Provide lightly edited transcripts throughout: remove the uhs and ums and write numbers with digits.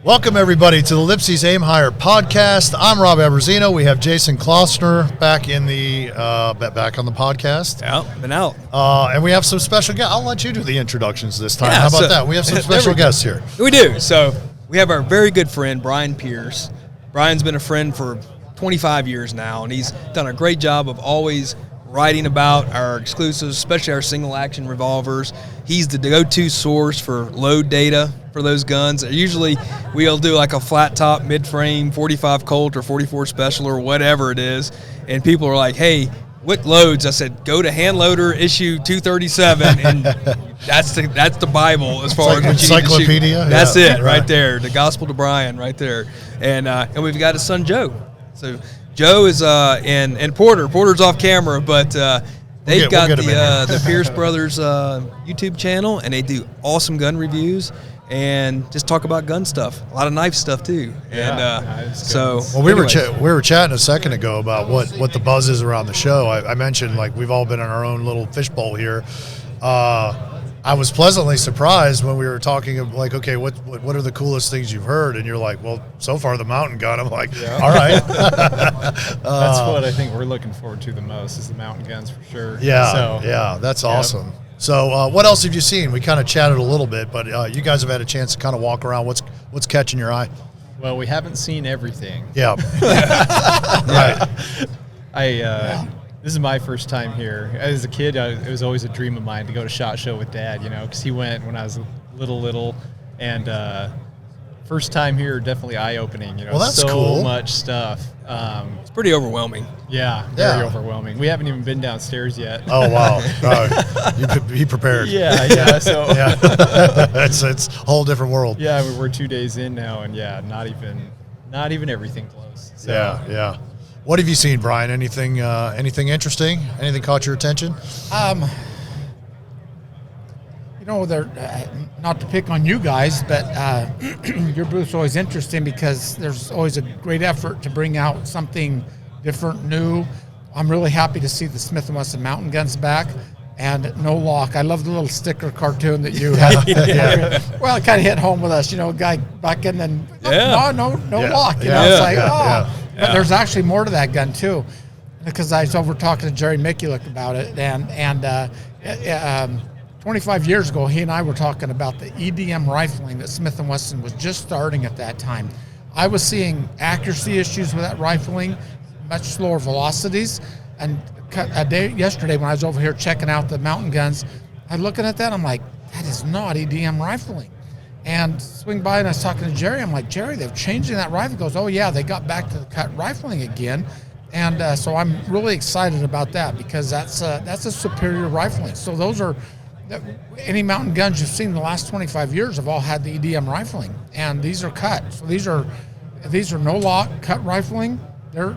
Welcome, everybody, to the LIPSEY'S Aim Higher podcast. I'm Rob Aberzino. We have Jason Klossner back in the back on the podcast. Yeah, been out. And we have some special guests. I'll let you do the introductions this time. Yeah, How about that? We have some special guests here. We do. So we have our very good friend, Brian Pearce. Brian's been a friend for 25 years now, and he's done a great job of always writing about our exclusives, especially our single-action revolvers. He's the go-to source for load data for those guns. Usually we'll do like a flat-top mid-frame 45 Colt or 44 Special or whatever it is, and people are like, hey, what loads? I said, go to Hand Loader issue 237, and that's the Bible as far as what you need to shoot. That's it right there, the Gospel to Brian right there. And we've got his son, Joe. So Joe is and Porter's off camera, but they've got the Pearce Brothers YouTube channel, and they do awesome gun reviews and just talk about gun stuff, a lot of knife stuff too. And we were chatting a second ago about what the buzz is around the show. I mentioned like we've all been in our own little fishbowl here. I was pleasantly surprised when we were talking of like, okay, what are the coolest things you've heard? And you're like, well, so far the mountain gun. I'm like, all right. That's what I think we're looking forward to the most is the mountain guns for sure. Yeah, that's awesome. So what else have you seen? We kind of chatted a little bit, but you guys have had a chance to kind of walk around. What's catching your eye? Well, we haven't seen everything. Yeah. Right. This is my first time here. As a kid, it was always a dream of mine to go to SHOT Show with Dad, because he went when I was little, and first time here, definitely eye-opening, Well, that's so cool. much stuff. it's pretty overwhelming. Yeah, very overwhelming. We haven't even been downstairs yet. Oh, wow. He prepared. Yeah, so. Yeah. it's a whole different world. Yeah, we're 2 days in now, and not even everything close. So. Yeah. What have you seen, Brian? Anything interesting? Anything caught your attention? They're not to pick on you guys, but your booth's always interesting because there's always a great effort to bring out something different, new. I'm really happy to see the Smith & Wesson mountain guns back and no lock. I love the little sticker cartoon that you had. Well, it kind of hit home with us, guy back in and no lock. It's like, But there's actually more to that gun too, because I was over talking to Jerry Mikulik about it, and 25 years ago, he and I were talking about the EDM rifling that Smith & Wesson was just starting at that time. I was seeing accuracy issues with that rifling, much slower velocities, and yesterday when I was over here checking out the mountain guns, I'm looking at that, I'm like, that is not EDM rifling. And swing by and I was talking to Jerry. I'm like, Jerry, they're changing that rifle. He goes, oh yeah, they got back to the cut rifling again. And so I'm really excited about that because that's a superior rifling. So those are any mountain guns you've seen in the last 25 years have all had the EDM rifling, and these are cut. So these are no lock cut rifling. They're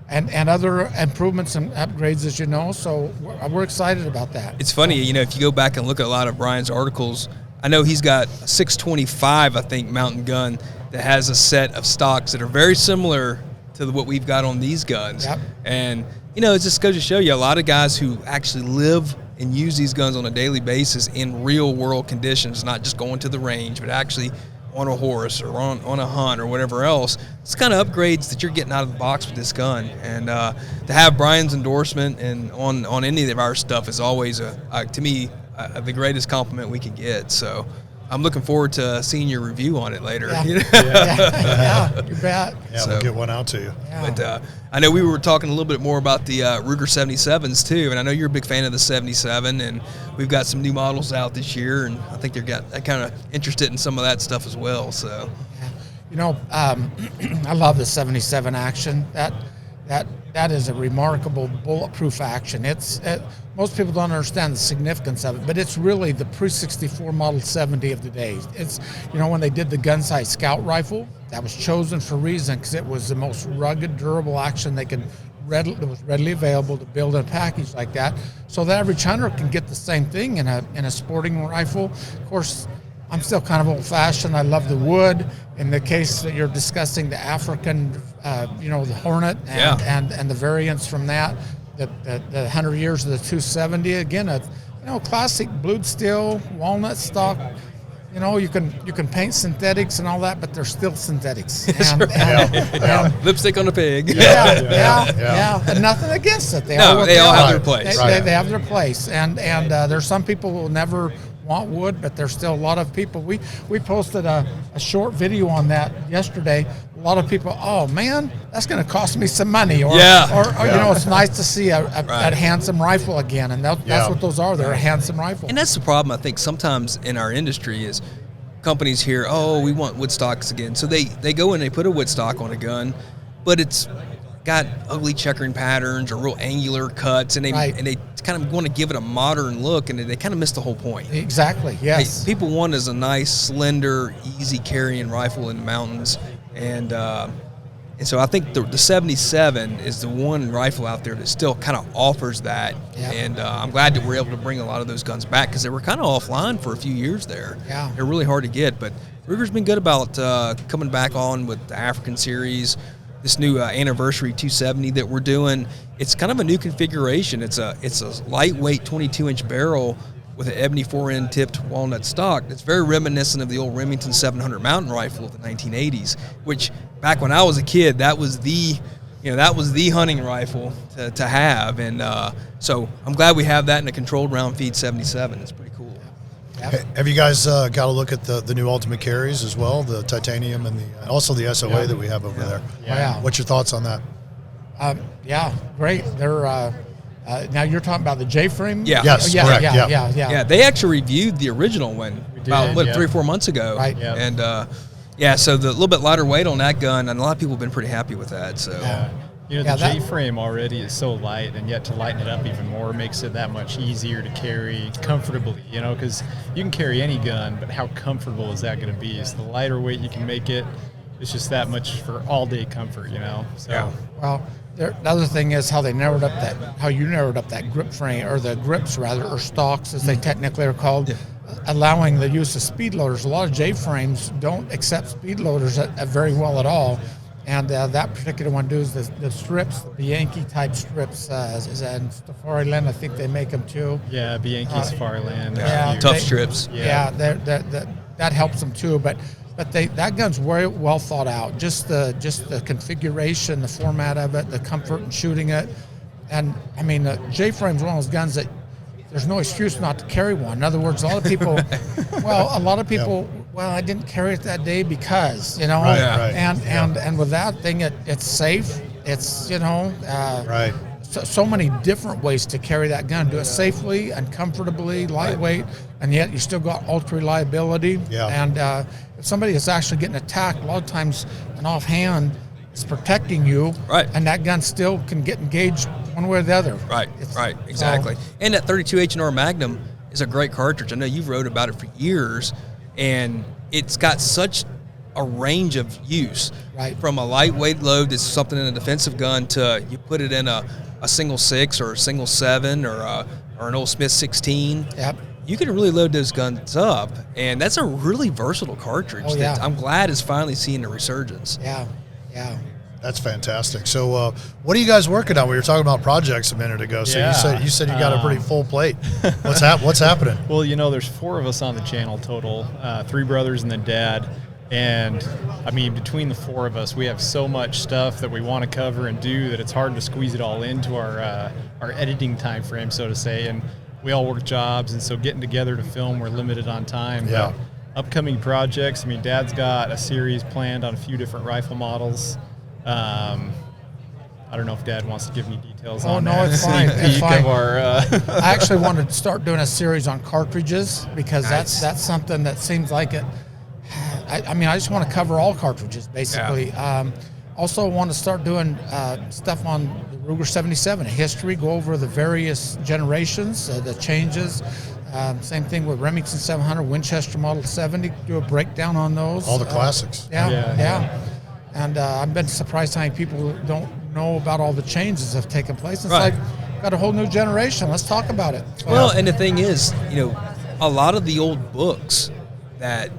and other improvements and upgrades, as you know. So we're excited about that. It's funny, if you go back and look at a lot of Brian's articles. I know he's got a 625, I think, mountain gun that has a set of stocks that are very similar to what we've got on these guns. Yep. And, it just goes to show you a lot of guys who actually live and use these guns on a daily basis in real-world conditions, not just going to the range, but actually on a horse or on a hunt or whatever else. It's kind of upgrades that you're getting out of the box with this gun. And to have Brian's endorsement and on any of our stuff is always, to me, the greatest compliment we can get. So I'm looking forward to seeing your review on it later. Yeah, you bet. Yeah, we'll get one out to you. Yeah. But I know we were talking a little bit more about the Ruger 77s too, and I know you're a big fan of the 77, and we've got some new models out this year, and I think they're kind of interested in some of that stuff as well. So, I love the 77 action. That is a remarkable bulletproof action. Most people don't understand the significance of it, but it's really the pre-64 Model 70 of the day. It's, when they did the gun-size scout rifle, that was chosen for a reason because it was the most rugged, durable action that was readily available to build a package like that, so that average hunter can get the same thing in a sporting rifle. Of course, I'm still kind of old-fashioned. I love the wood. In the case that you're discussing, the African, the Hornet and the variants from that, the 100 years of the 270. Again, classic blued steel, walnut stock you know, you can paint synthetics and all that, but they're still synthetics. Lipstick on a pig. Yeah. And nothing against it. They all have their place. They have their place. And there's some people who will never want wood, but there's still a lot of people. We posted a short video on that yesterday. A lot of people, oh man, that's going to cost me some money, or you know, it's nice to see a handsome rifle again, and that's what those are. They're a handsome rifle. And that's the problem, I think, sometimes in our industry is companies hear, oh, we want wood stocks again, so they go and they put a wood stock on a gun, but it's got ugly checkering patterns or real angular cuts, and they kind of want to give it a modern look, and they kind of miss the whole point. Exactly. Yes. People want is a nice, slender, easy carrying rifle in the mountains, and so I think the 77 is the one rifle out there that still kind of offers that. Yep. And I'm glad that we're able to bring a lot of those guns back, because they were kind of offline for a few years there. Yeah. They're really hard to get, but Ruger's been good about coming back on with the African series. This new anniversary 270 that we're doing, it's kind of a new configuration. It's a lightweight 22-inch barrel with an ebony 4-end tipped walnut stock. That's very reminiscent of the old Remington 700 mountain rifle of the 1980s, which back when I was a kid, that was the hunting rifle to have. And so I'm glad we have that in a controlled round feed 77. It's pretty cool. Have you guys got to look at the new Ultimate Carries as well, the titanium and also the SOA that we have over there? Yeah. What's your thoughts on that? Great. They're now you're talking about the J-frame? Yeah. Yes, correct. Yeah, they actually reviewed the original one about 3 or 4 months ago. Right. Yep. And so the little bit lighter weight on that gun, and a lot of people have been pretty happy with that. So. Yeah. You know, the J-frame already is so light, and yet to lighten it up even more makes it that much easier to carry comfortably, you know, because you can carry any gun, but how comfortable is that going to be? So the lighter weight you can make it, it's just that much for all-day comfort, you know. So. Well, the other thing is how you narrowed up that grip frame, or the grips rather, or stocks as they technically are called, allowing the use of speed loaders. A lot of J-frames don't accept speed loaders very well at all. And that particular one does the strips, the Yankee type strips, and Safari Land, I think they make them too. Yeah, Yankee Safari Land. Tough strips. Yeah, that helps them too. But that gun's very well thought out. Just the configuration, the format of it, the comfort in shooting it, and I mean, the J-frame's one of those guns that there's no excuse not to carry one. In other words, a lot of people, well, I didn't carry it that day because, you know, and with that thing, it's safe. It's, you know, so many different ways to carry that gun. Do it safely and comfortably, lightweight, and yet you still got ultra reliability. Yeah. And if somebody is actually getting attacked, a lot of times an offhand is protecting you, and that gun still can get engaged one way or the other. Exactly. And that 32 H&R Magnum is a great cartridge. I know you've wrote about it for years, and it's got such a range of use. From a lightweight load that's something in a defensive gun to you put it in a single 6 or a single 7 or an old Smith 16. Yep. You can really load those guns up, and that's a really versatile cartridge that I'm glad is finally seeing a resurgence. Yeah. That's fantastic. So, what are you guys working on? We were talking about projects a minute ago. So you said you got a pretty full plate. What's happening? Well, you know, there's 4 of us on the channel total, 3 brothers and then Dad. And I mean, between the 4 of us, we have so much stuff that we want to cover and do that it's hard to squeeze it all into our editing time frame, so to say. And we all work jobs, and so getting together to film, we're limited on time. Yeah. But upcoming projects, I mean, Dad's got a series planned on a few different rifle models. I don't know if Dad wants to give me details on that. Oh, no, it's fine. It's fine. I actually wanted to start doing a series on cartridges because that's something that seems like it. I mean, I just want to cover all cartridges, basically. Yeah. Also want to start doing stuff on the Ruger 77, history, go over the various generations, the changes. Same thing with Remington 700, Winchester Model 70, do a breakdown on those. All the classics. Yeah. And I've been surprised how many people don't know about all the changes that have taken place. It's like, got a whole new generation. Let's talk about it. So, well, and the thing is, you know, a lot of the old books that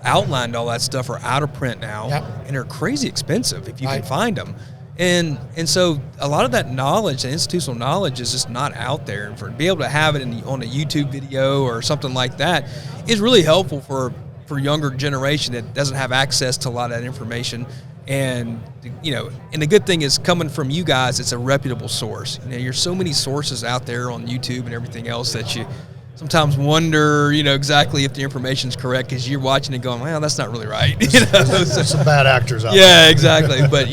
outlined all that stuff are out of print now, and they're crazy expensive if you can find them. And so a lot of that knowledge, the institutional knowledge, is just not out there. And for to be able to have it on a YouTube video or something like that is really helpful for younger generation that doesn't have access to a lot of that information. And, and the good thing is coming from you guys, it's a reputable source. There's so many sources out there on YouTube and everything else that you sometimes wonder, exactly if the information's correct because you're watching it going, well, that's not really right. There's some bad actors out there. Yeah, exactly. But,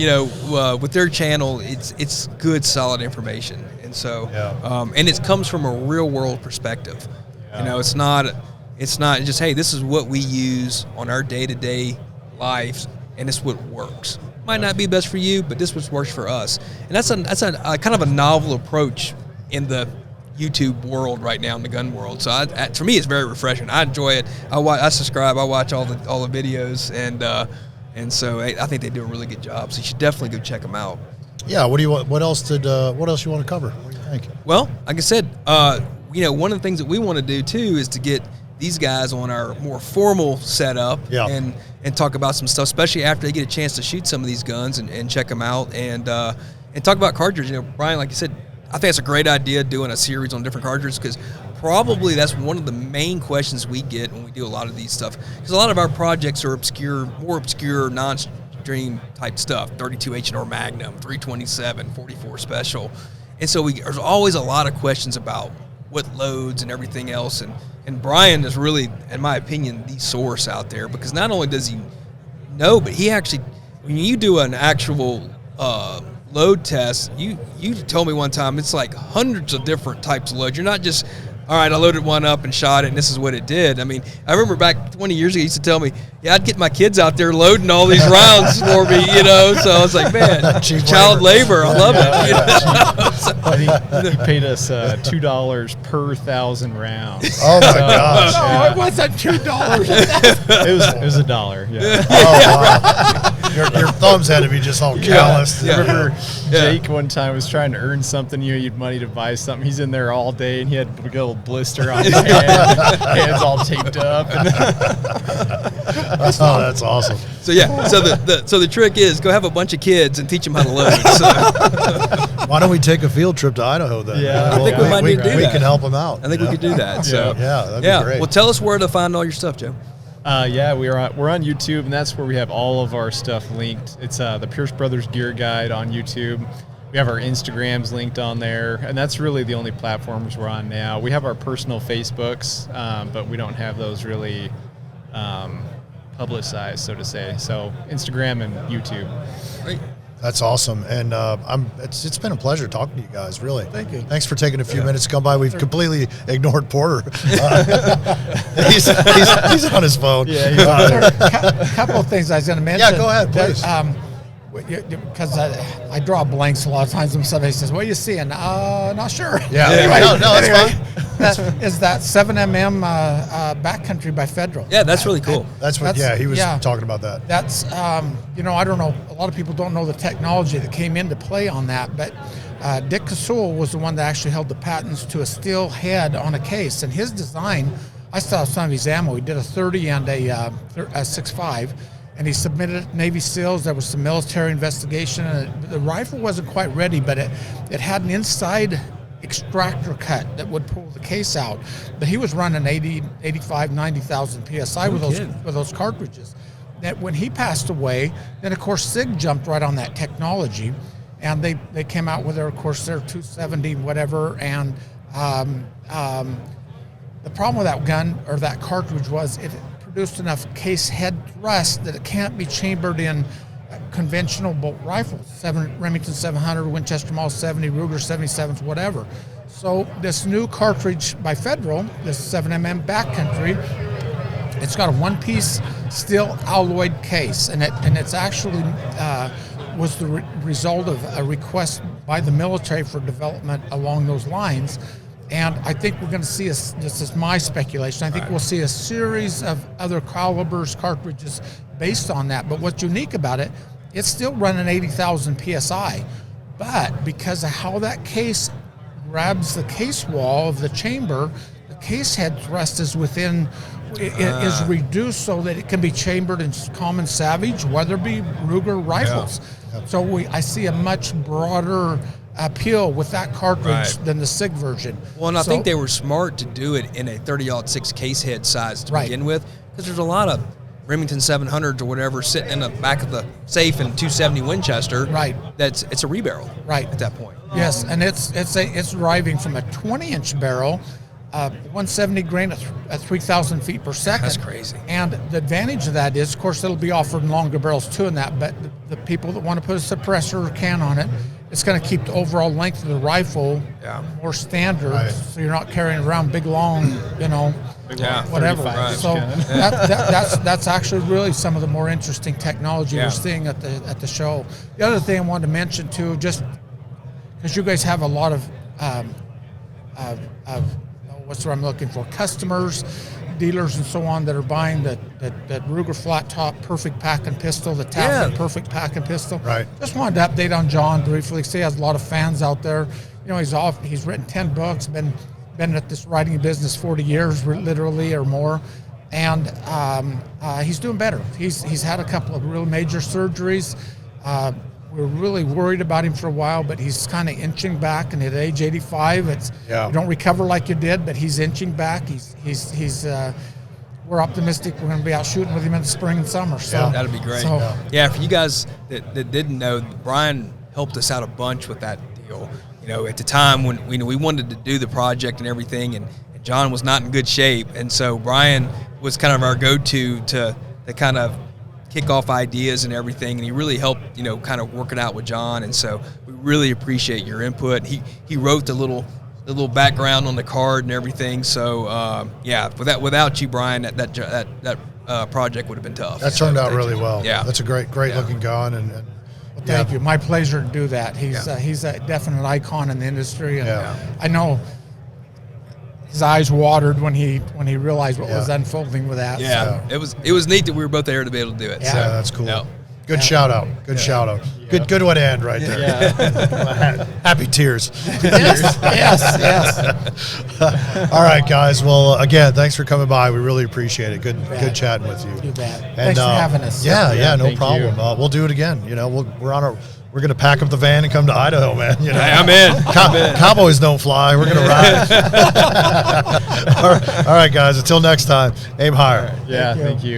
with their channel, it's good, solid information. And so, and it comes from a real world perspective. Yeah. It's not just, hey, this is what we use on our day-to-day lives, and it's what works. Might not be best for you, but this is what works for us. And that's a kind of a novel approach in the YouTube world right now, in the gun world. So for me, it's very refreshing. I enjoy it. I subscribe. I watch all the videos, and so I think they do a really good job. So you should definitely go check them out. Yeah. What else you want to cover? What do you think? Well, like I said, one of the things that we want to do too is to get these guys on our more formal setup and talk about some stuff, especially after they get a chance to shoot some of these guns and check them out and talk about cartridges. Brian, like you said, I think it's a great idea doing a series on different cartridges because probably that's one of the main questions we get when we do a lot of these stuff. Because a lot of our projects are more obscure, non-stream type stuff, 32 H&R Magnum, 327, 44 Special. And so there's always a lot of questions about what loads and everything else. And Brian is really, in my opinion, the source out there because not only does he know, but he actually, when you do an actual load test, you told me one time it's like hundreds of different types of loads. You're not just, all right, I loaded one up and shot it and this is what it did. I mean, I remember back 20 years ago, he used to tell me, yeah, I'd get my kids out there loading all these rounds for me, so I was like, man, child labor, I love it. He paid us $2 per 1,000 rounds. Oh my gosh! Oh, it wasn't $2. It was $1. Yeah. Oh wow! Your thumbs had to be just all calloused. I remember Jake one time was trying to earn something. You had money to buy something. He's in there all day, and he had a little blister on his hand, hands all taped up. Oh, that's awesome. So the trick is go have a bunch of kids and teach them how to load. So. Why don't we take a field trip to Idaho then? Yeah, I think we might need to do that. We can help them out. I think we could do that. So that'd be great. Well, tell us where to find all your stuff, Joe. We're on YouTube, and that's where we have all of our stuff linked. It's the Pearce Brothers Gear Guide on YouTube. We have our Instagrams linked on there, and that's really the only platforms we're on now. We have our personal Facebooks, but we don't have those really publicized, so to say. So Instagram and YouTube. Great. That's awesome, and it's been a pleasure talking to you guys. Really, thank you. Thanks for taking a few minutes to come by. We've completely ignored Porter. He's on his phone. Yeah, he's on there. A couple of things I was going to mention. Yeah, go ahead, please. Because I draw blanks a lot of times when somebody says, "What are you seeing?" Not sure. Yeah, anyway, no, that's fine. Is that 7mm backcountry by Federal? Yeah, that's really cool. That's what. He was talking about that. That's I don't know. A lot of people don't know the technology that came into play on that, but Dick Kasul was the one that actually held the patents to a steel head on a case, and his design. I still have some of his ammo. He did a 30 and a 6.5. And he submitted it to Navy SEALs. There was some military investigation. And the rifle wasn't quite ready, but it had an inside extractor cut that would pull the case out. But he was running 80, 85, 90,000 PSI with those cartridges. That when he passed away, then of course SIG jumped right on that technology, and they came out with their 270 whatever. And the problem with that gun or that cartridge was it produced enough case head thrust that it can't be chambered in conventional bolt rifles, Remington 700, Winchester Model 70, Ruger 77s, whatever. So this new cartridge by Federal, this 7mm backcountry, it's got a one-piece steel alloyed case, and it's actually was the result of a request by the military for development along those lines. And I think we're going to see, this is my speculation, I think we'll see a series of other calibers, cartridges based on that. But what's unique about it, it's still running 80,000 PSI. But because of how that case grabs the case wall of the chamber, the case head thrust is within is reduced so that it can be chambered in common Savage, Weatherby, Ruger rifles. Yeah. So I see a much broader appeal with that cartridge than the SIG version. Well, and I think they were smart to do it in a 30-06 case head size to begin with, because there's a lot of Remington 700s or whatever sitting in the back of the safe in 270 Winchester. Right. It's a rebarrel. Right. At that point. Yes, and it's driving from a 20-inch barrel, 170 grain at 3,000 feet per second. That's crazy. And the advantage of that is, of course, it'll be offered in longer barrels too in that, but the people that want to put a suppressor or can on it, it's going to keep the overall length of the rifle more standard, so you're not carrying around big, long, whatever. So that's actually really some of the more interesting technology we're seeing at the show. The other thing I wanted to mention too, just because you guys have a lot of what's what I'm looking for, customers, dealers, and so on that are buying that Ruger flat top perfect pack and pistol, the Taffet perfect pack and pistol. Right. Just wanted to update on John briefly. He has a lot of fans out there. He's written 10 books, been at this writing business 40 years, literally, or more, and he's doing better. He's had a couple of real major surgeries. We were really worried about him for a while, but he's kind of inching back. And at age 85, you don't recover like you did, but he's inching back. We're optimistic we're going to be out shooting with him in the spring and summer. So that'd be great. So, for you guys that didn't know, Brian helped us out a bunch with that deal. At the time when we wanted to do the project and everything, and John was not in good shape, and so Brian was kind of our go-to to kind of kick off ideas and everything, and he really helped, kind of work it out with John, and so we really appreciate your input. He wrote the little background on the card and everything. So without you, Brian, that project would have been tough. That turned out really well. Yeah, that's a great looking gun, and well, thank you. My pleasure to do that. He's a definite icon in the industry, and I know his eyes watered when he realized what was unfolding with that. Yeah, so. It was neat that we were both there to be able to do it. Yeah, so, that's cool. Good shout out. Good shout out. Yeah. Good way to end right there. Yeah. Happy tears. Yes. All right, guys. Well, again, thanks for coming by. We really appreciate it. Good chatting with you. You bet. And, Thanks for having us. Yeah, no problem. We'll do it again. We're going to pack up the van and come to Idaho, man. I'm in. Cowboys don't fly. We're going to ride. All right, guys. Until next time, aim higher. Yeah, thank you.